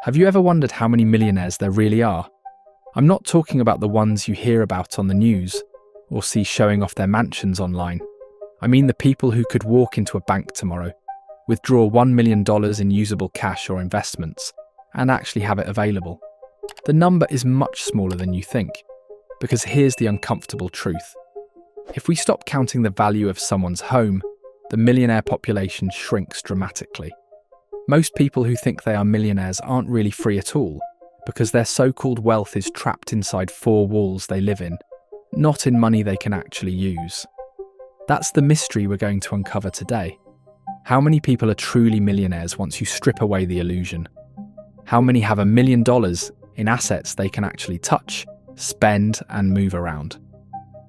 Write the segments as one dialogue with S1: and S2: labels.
S1: Have you ever wondered how many millionaires there really are? I'm not talking about the ones you hear about on the news or see showing off their mansions online. I mean the people who could walk into a bank tomorrow, withdraw $1 million in usable cash or investments, and actually have it available. The number is much smaller than you think, because here's the uncomfortable truth. If we stop counting the value of someone's home, the millionaire population shrinks dramatically. Most people who think they are millionaires aren't really free at all, because their so-called wealth is trapped inside four walls they live in, not in money they can actually use. That's the mystery we're going to uncover today. How many people are truly millionaires once you strip away the illusion? How many have $1 million in assets they can actually touch, spend, and move around?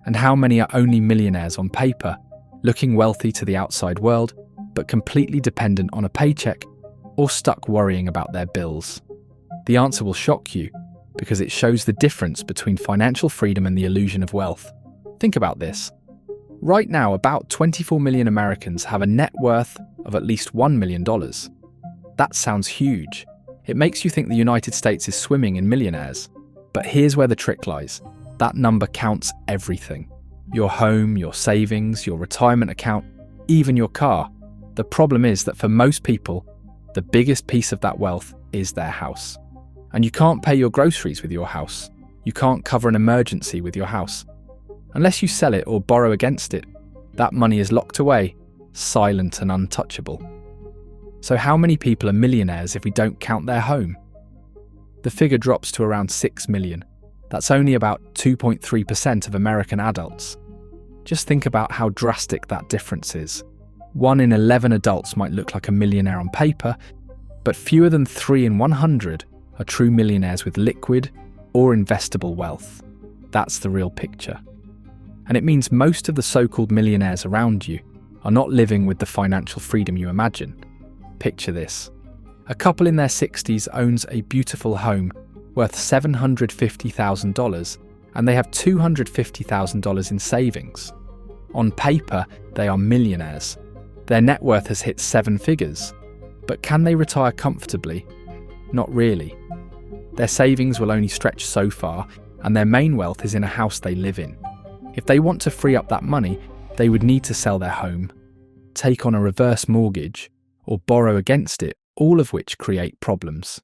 S1: And how many are only millionaires on paper, looking wealthy to the outside world, but completely dependent on a paycheck or stuck worrying about their bills? The answer will shock you, because it shows the difference between financial freedom and the illusion of wealth. Think about this. Right now, about 24 million Americans have a net worth of at least $1 million. That sounds huge. It makes you think the United States is swimming in millionaires. But here's where the trick lies. That number counts everything. Your home, your savings, your retirement account, even your car. The problem is that for most people, the biggest piece of that wealth is their house. And you can't pay your groceries with your house. You can't cover an emergency with your house. Unless you sell it or borrow against it, that money is locked away, silent and untouchable. So how many people are millionaires if we don't count their home? The figure drops to around 6 million. That's only about 2.3% of American adults. Just think about how drastic that difference is. 1 in 11 adults might look like a millionaire on paper, but fewer than 3 in 100 are true millionaires with liquid or investable wealth. That's the real picture. And it means most of the so-called millionaires around you are not living with the financial freedom you imagine. Picture this. A couple in their 60s owns a beautiful home worth $750,000, and they have $250,000 in savings. On paper, they are millionaires. Their net worth has hit 7 figures. But can they retire comfortably? Not really. Their savings will only stretch so far, and their main wealth is in a house they live in. If they want to free up that money, they would need to sell their home, take on a reverse mortgage, or borrow against it, all of which create problems.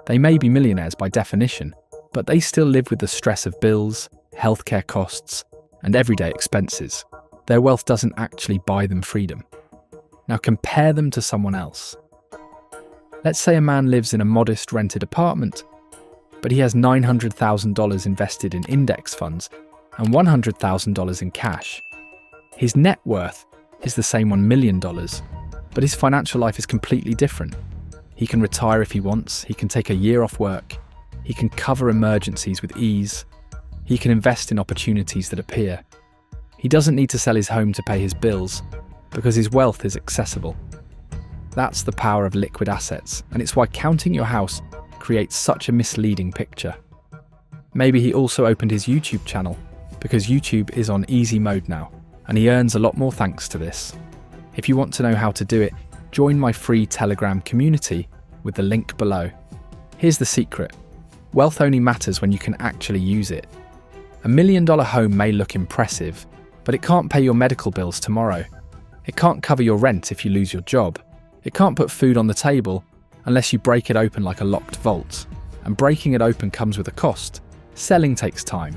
S1: They may be millionaires by definition, but they still live with the stress of bills, healthcare costs, and everyday expenses. Their wealth doesn't actually buy them freedom. Now compare them to someone else. Let's say a man lives in a modest rented apartment, but he has $900,000 invested in index funds and $100,000 in cash. His net worth is the same $1 million, but his financial life is completely different. He can retire if he wants, he can take a year off work, he can cover emergencies with ease, he can invest in opportunities that appear. He doesn't need to sell his home to pay his bills, because his wealth is accessible. That's the power of liquid assets, and it's why counting your house creates such a misleading picture. Maybe he also opened his YouTube channel, because YouTube is on easy mode now, and he earns a lot more thanks to this. If you want to know how to do it, join my free Telegram community with the link below. Here's the secret. Wealth only matters when you can actually use it. $1 million home may look impressive, but it can't pay your medical bills tomorrow. It can't cover your rent if you lose your job. It can't put food on the table unless you break it open like a locked vault. And breaking it open comes with a cost. Selling takes time.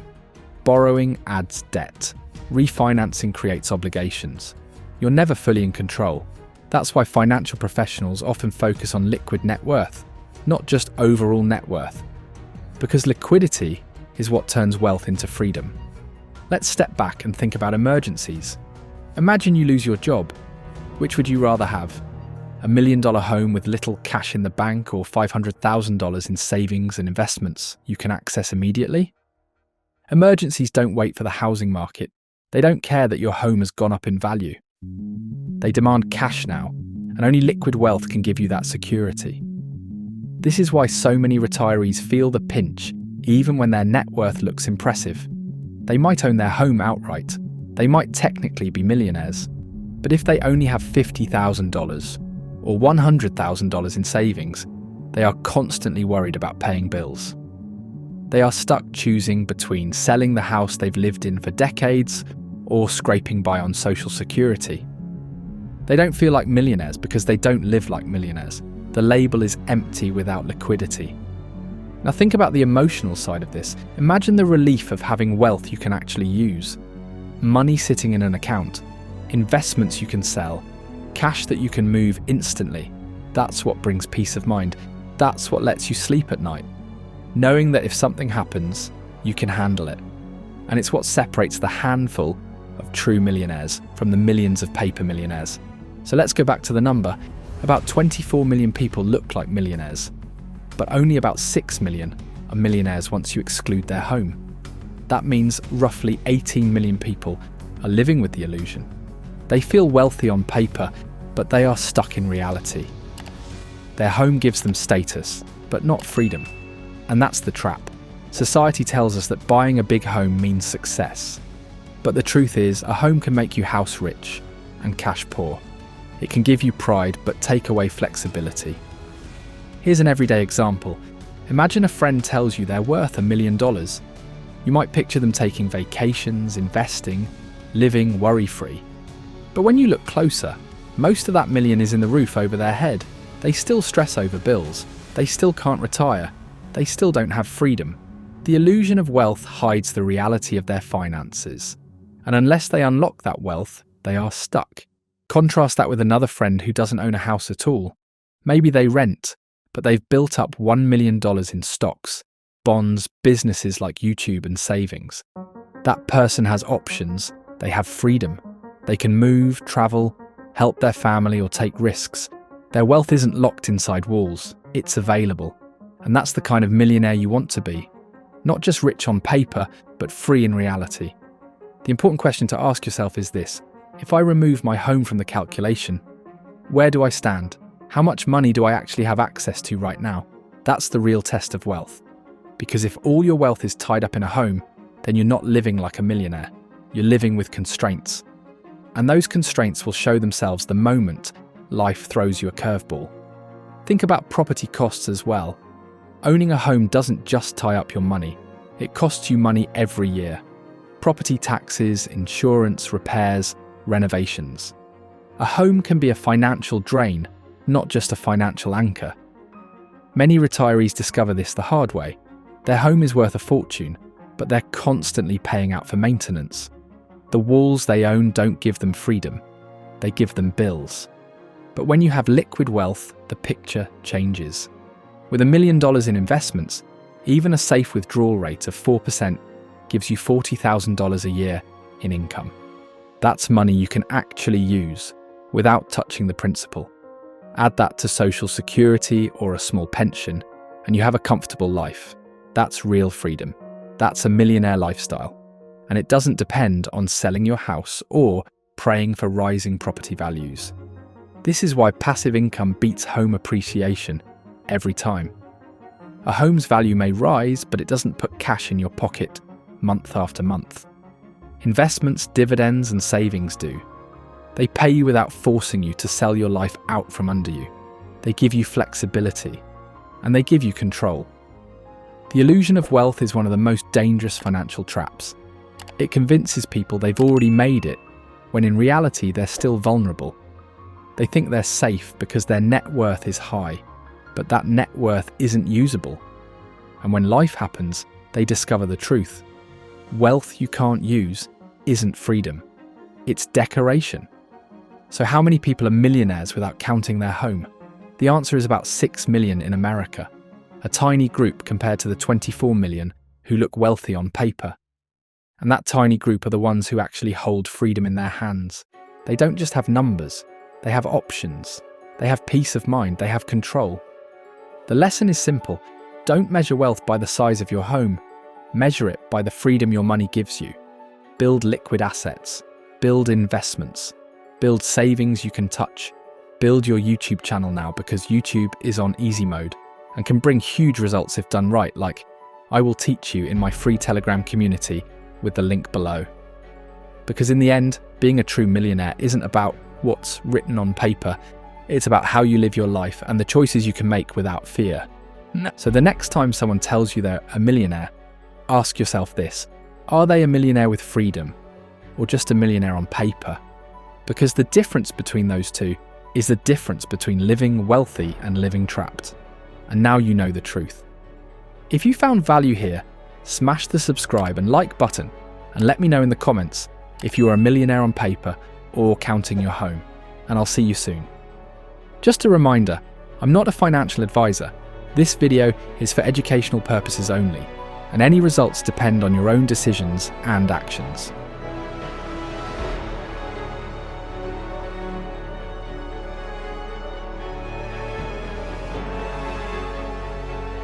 S1: Borrowing adds debt. Refinancing creates obligations. You're never fully in control. That's why financial professionals often focus on liquid net worth, not just overall net worth. Because liquidity is what turns wealth into freedom. Let's step back and think about emergencies. Imagine you lose your job. Which would you rather have? $1 million home with little cash in the bank, or $500,000 in savings and investments you can access immediately? Emergencies don't wait for the housing market. They don't care that your home has gone up in value. They demand cash now, and only liquid wealth can give you that security. This is why so many retirees feel the pinch, even when their net worth looks impressive. They might own their home outright. They might technically be millionaires. But if they only have $50,000 or $100,000 in savings, They are constantly worried about paying bills. They are stuck choosing between selling the house they've lived in for decades or scraping by on Social Security. They don't feel like millionaires because they don't live like millionaires. The label is empty without liquidity. Now think about the emotional side of this. Imagine the relief of having wealth you can actually use. Money sitting in an account, investments you can sell, cash that you can move instantly. That's what brings peace of mind. That's what lets you sleep at night. Knowing that if something happens, you can handle it. And it's what separates the handful of true millionaires from the millions of paper millionaires. So let's go back to the number. About 24 million people look like millionaires, but only about 6 million are millionaires once you exclude their home. That means roughly 18 million people are living with the illusion. They feel wealthy on paper, but they are stuck in reality. Their home gives them status, but not freedom. And that's the trap. Society tells us that buying a big home means success. But the truth is, a home can make you house rich and cash poor. It can give you pride, but take away flexibility. Here's an everyday example. Imagine a friend tells you they're worth $1 million. You might picture them taking vacations, investing, living worry-free. But when you look closer, most of that million is in the roof over their head. They still stress over bills. They still can't retire. They still don't have freedom. The illusion of wealth hides the reality of their finances. And unless they unlock that wealth, they are stuck. Contrast that with another friend who doesn't own a house at all. Maybe they rent, but they've built up $1 million in stocks, bonds, businesses like YouTube and savings. That person has options. They have freedom. They can move, travel, help their family or take risks. Their wealth isn't locked inside walls. It's available. And that's the kind of millionaire you want to be. Not just rich on paper, but free in reality. The important question to ask yourself is this: if I remove my home from the calculation, where do I stand? How much money do I actually have access to right now? That's the real test of wealth. Because if all your wealth is tied up in a home, then you're not living like a millionaire. You're living with constraints. And those constraints will show themselves the moment life throws you a curveball. Think about property costs as well. Owning a home doesn't just tie up your money. It costs you money every year. Property taxes, insurance, repairs, renovations. A home can be a financial drain, not just a financial anchor. Many retirees discover this the hard way. Their home is worth a fortune, but they're constantly paying out for maintenance. The walls they own don't give them freedom. They give them bills. But when you have liquid wealth, the picture changes. With $1 million in investments, even a safe withdrawal rate of 4% gives you $40,000 a year in income. That's money you can actually use without touching the principal. Add that to Social Security or a small pension, and you have a comfortable life. That's real freedom. That's a millionaire lifestyle. And it doesn't depend on selling your house or praying for rising property values. This is why passive income beats home appreciation every time. A home's value may rise, but it doesn't put cash in your pocket month after month. Investments, dividends, and savings do. They pay you without forcing you to sell your life out from under you. They give you flexibility, and they give you control. The illusion of wealth is one of the most dangerous financial traps. It convinces people they've already made it, when in reality they're still vulnerable. They think they're safe because their net worth is high, but that net worth isn't usable. And when life happens, they discover the truth. Wealth you can't use isn't freedom. It's decoration. So how many people are millionaires without counting their home? The answer is about 6 million in America, a tiny group compared to the 24 million who look wealthy on paper. And that tiny group are the ones who actually hold freedom in their hands. They don't just have numbers, they have options. They have peace of mind, they have control. The lesson is simple. Don't measure wealth by the size of your home. Measure it by the freedom your money gives you. Build liquid assets. Build investments. Build savings you can touch. Build your YouTube channel now, because YouTube is on easy mode and can bring huge results if done right, like I will teach you in my free Telegram community with the link below. Because in the end, being a true millionaire isn't about what's written on paper, It's about how you live your life and the choices you can make without fear. So the next time someone tells you they're a millionaire, ask yourself this: are they a millionaire with freedom, or just a millionaire on paper? Because the difference between those two is the difference between living wealthy and living trapped. And now you know the truth. If you found value here, smash the subscribe and like button, and let me know in the comments if you are a millionaire on paper or counting your home, and I'll see you soon. Just a reminder, I'm not a financial advisor. This video is for educational purposes only, and any results depend on your own decisions and actions.